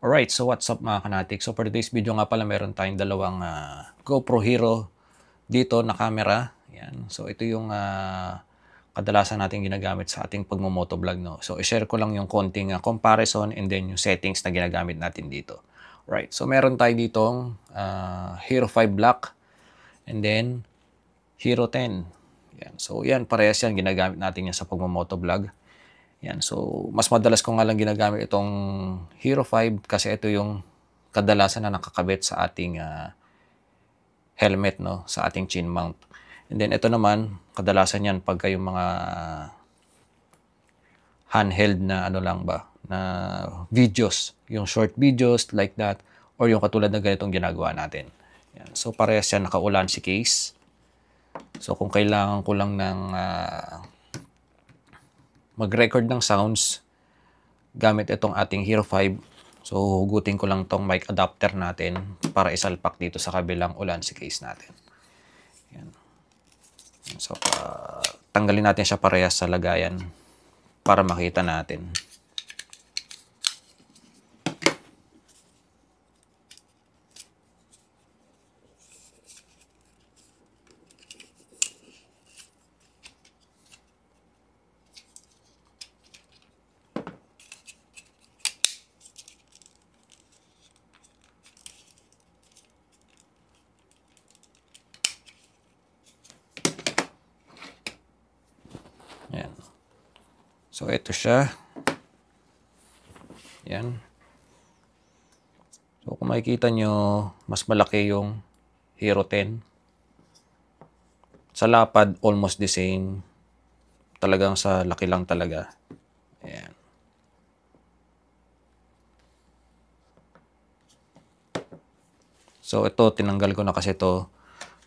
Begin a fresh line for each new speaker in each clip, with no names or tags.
Alright, so what's up mga kanatik? So for today's video nga pala meron tayong dalawang GoPro Hero dito na camera. Yan. So ito yung kadalasan natin ginagamit sa ating pagmo-motovlog. No? So i-share ko lang yung konting comparison and then yung settings na ginagamit natin dito. Right, so meron tayo ditong Hero 5 Black and then Hero 10. Yan. So yan, parehas yan. Ginagamit natin yan sa pagmo-motovlog. Yan, so mas madalas ko nga lang ginagamit itong Hero 5 kasi ito yung kadalasan na nakakabit sa ating helmet, no, sa ating chin mount. And then ito naman, kadalasan yan pagka yung mga handheld na ano lang ba, na videos, yung short videos like that, or yung katulad na ganitong ginagawa natin. Yan, so parehas yan, nakaulan si case. So kung kailangan ko lang ng mag-record ng sounds gamit itong ating Hero 5. So, hugutin ko lang tong mic adapter natin para isalpak dito sa kabilang Ulanzi case natin. Yan. So, tanggalin natin siya parehas sa lagayan para makita natin. Yan. So, ito siya. Yan. So, kung makikita nyo, mas malaki yung Hero 10. Sa lapad, almost the same. Talagang sa laki lang talaga. Ayan. So, ito, tinanggal ko na kasi ito.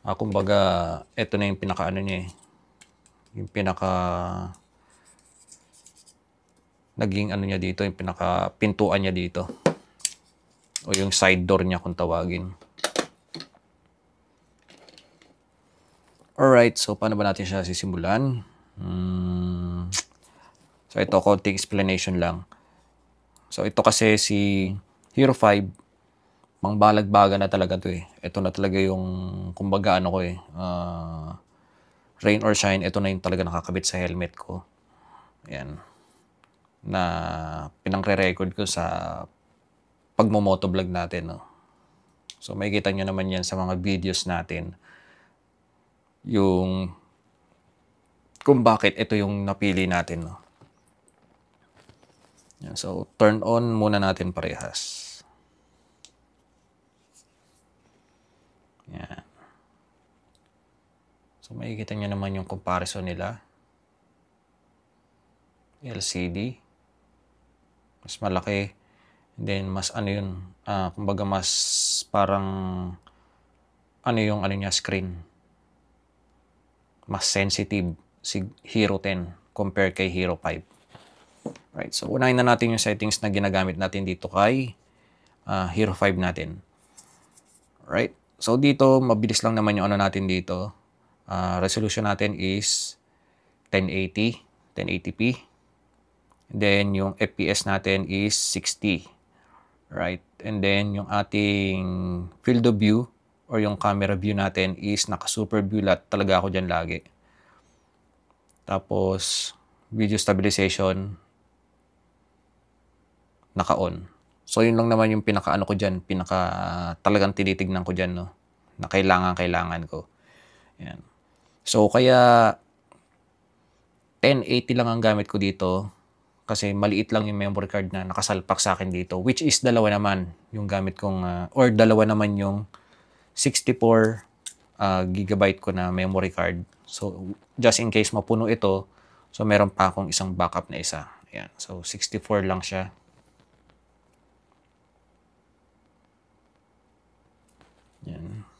Kumbaga, ito na yung pinaka-ano niya eh. Yung pinaka naging ano niya dito, yung pinaka pintuan niya dito o yung side door niya kung tawagin. Alright, so paano ba natin siya sisimulan? So ito, konting explanation lang. So ito kasi si Hero 5, pangbalagbaga na talaga to eh. Ito na talaga yung kumbaga ano ko eh, rain or shine, ito na yung talaga nakakabit sa helmet ko. Ayan. Na pinangre-record ko sa pagmo-motovlog natin. No? So makikita nyo naman yan sa mga videos natin. Yung kung bakit ito yung napili natin. No? Yan. So turn on muna natin parehas. Yan. So makikita nyo naman yung comparison nila. LCD. Mas malaki. And then mas ano yun. Kumbaga mas parang ano yung ano niya screen. Mas sensitive si Hero 10 compare kay Hero 5. Right. So unahin na natin yung settings na ginagamit natin dito kay Hero 5 natin. Right. So dito mabilis lang naman yung ano natin dito. Resolution natin is 1080, 1080p. Then yung FPS natin is 60. Right? And then yung ating field of view or yung camera view natin is naka-super view lahat talaga ako dyan lagi. Tapos video stabilization naka-on. So yun lang naman yung pinaka-ano ko dyan, talagang tinitignan ko dyan, no? Na kailangan ko. Yan. So kaya 1080 lang ang gamit ko dito. Kasi maliit lang yung memory card na nakasalpak sa akin dito. Which is dalawa naman yung gamit kong, or dalawa naman yung 64 gigabyte ko na memory card. So, just in case mapuno ito, so meron pa akong isang backup na isa. Ayan. So, 64 lang siya. Ayan.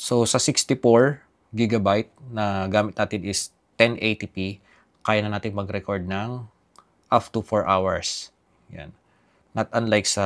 So, sa 64 gigabyte na gamit natin is 1080p, kaya na natin mag-record ng up to 4 hours. Yan. Not unlike sa,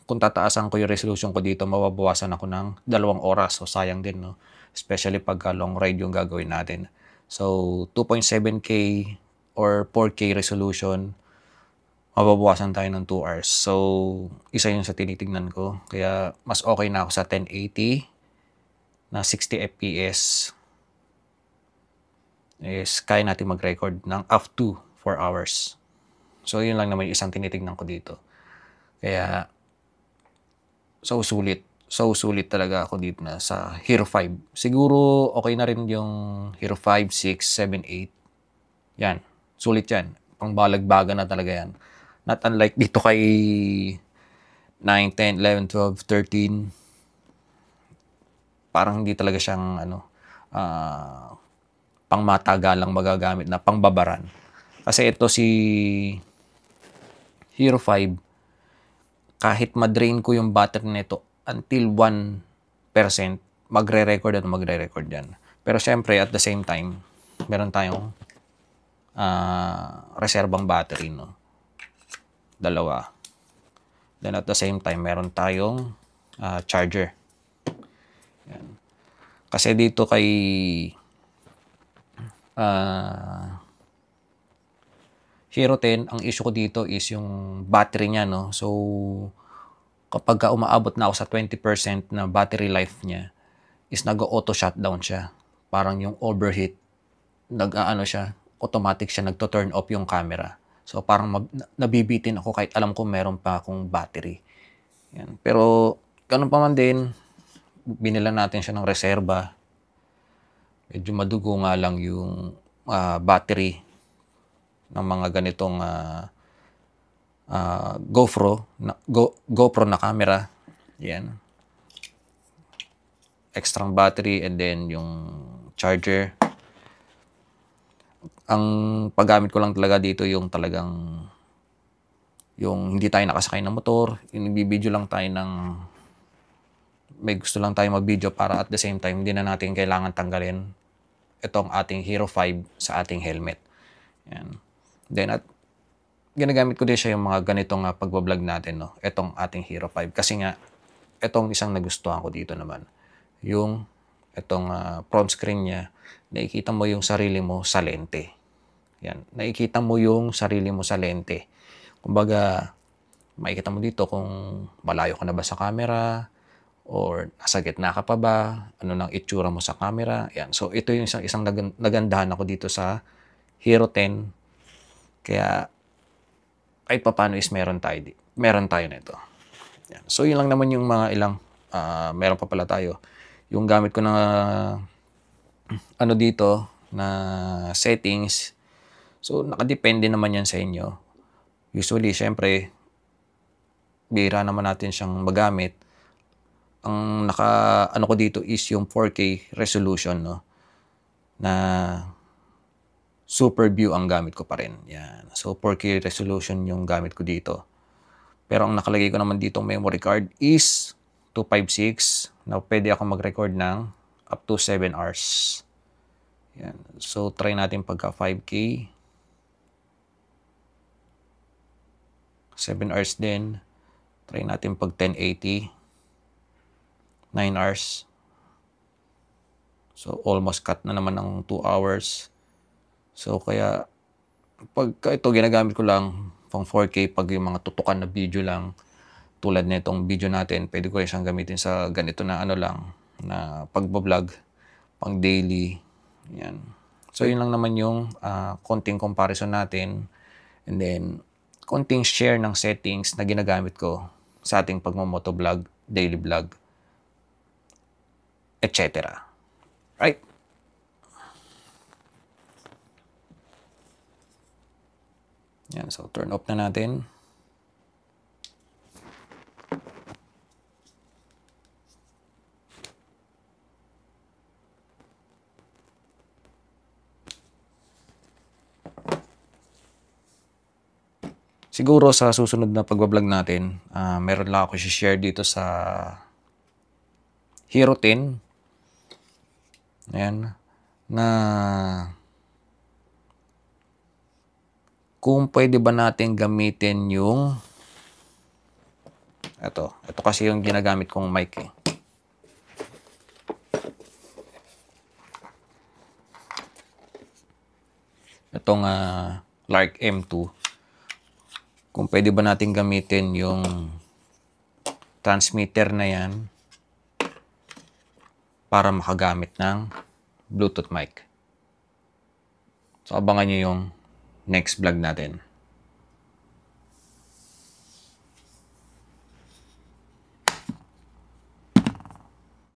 kung tataasan ko yung resolution ko dito, mababawasan ako ng 2 oras. So, sayang din, no? Especially pagka long ride yung gagawin natin. So, 2.7K or 4K resolution, mababawasan tayo ng 2 hours. So, isa yun sa tinitignan ko. Kaya, mas okay na ako sa 1080 na 60 FPS is kaya natin mag-record ng up to 4 hours. So, yun lang naman yung isang tinitignan ko dito. Kaya, so sulit talaga ako dito na sa Hero 5. Siguro, okay na rin yung Hero 5, 6, 7, 8. Yan. Sulit yan. Pangbalagbaga na talaga yan. Not unlike dito kay 9, 10, 11, 12, 13. Parang hindi talaga siyang pangmatagalang magagamit na pangbabaran. Kasi ito si Hero 5, kahit madrain ko yung battery nito until 1%, magre-record at magre-record yan. Pero syempre, at the same time, meron tayong reserbang battery, no? Dalawa. Then at the same time, meron tayong charger. Yan. Kasi dito kay Hero 10, ang issue ko dito is yung battery niya, no? So, kapag umaabot na ako sa 20% na battery life niya, is nag-auto shutdown siya. Parang yung overheat, siya, automatic siya, nagto-turn off yung camera. So, parang nabibitin ako kahit alam ko meron pa akong battery. Yan. Pero, ganun pa man din, binila natin siya ng reserba. Medyo madugo nga lang yung battery ng mga ganitong GoPro na camera. Yan. Extra battery and then yung charger. Ang paggamit ko lang talaga dito yung talagang yung hindi tayo nakasakay ng motor, yung nagbibideo lang tayo ng may gusto lang tayo mag-video para at the same time hindi na natin kailangan tanggalin itong ating Hero 5 sa ating helmet. Yan. Then at ginagamit ko din siya yung mga ganitong pagbablog natin, no? Itong ating Hero 5 kasi nga itong isang nagustuhan ko dito naman. Yung itong front screen niya, nakikita mo yung sarili mo sa lente. Yan. Nakikita mo yung sarili mo sa lente. Kumbaga, makikita mo dito kung malayo ka na ba sa camera or nasa gitna ka pa ba, ano nang itsura mo sa camera. Yan. So, ito yung isang nagandahan ako dito sa Hero 10. Kaya, kahit pa paano is meron tayo nito. Yan. So, yun lang naman yung mga ilang, meron pa pala tayo. Yung gamit ko na, dito, na settings. So, nakadepende naman yan sa inyo. Usually, syempre, bihira naman natin siyang magamit. Ang ko dito is yung 4K resolution, no? Na super view ang gamit ko pa rin. Yan. So, 4K resolution yung gamit ko dito. Pero ang nakalagay ko naman dito memory card is 256 na pwede ako mag-record ng up to 7 hours. Yan. So, try natin pagka 5K. 7 hours din. Try natin pag 1080. 9 hours. So, almost cut na naman ng 2 hours. So, kaya, pagka ito ginagamit ko lang, pang 4K, pag yung mga tutukan na video lang, tulad na itong video natin, pwede ko siyang gamitin sa ganito na na pagbablog, pang daily. Yan. So, yun lang naman yung konting comparison natin. And then, konting share ng settings na ginagamit ko sa ating pagmamotovlog, daily vlog, etc. Right? Yan. So, turn off na natin. Siguro sa susunod na pagbablog natin, meron lang ako i-share dito sa Hero 10. Ayan. Na kung pwede ba natin gamitin yung ito kasi yung ginagamit kong mic eh. itong Lark M2, kung pwede ba natin gamitin yung transmitter na yan para makagamit ng Bluetooth mic. So, abangan nyo yung next vlog natin.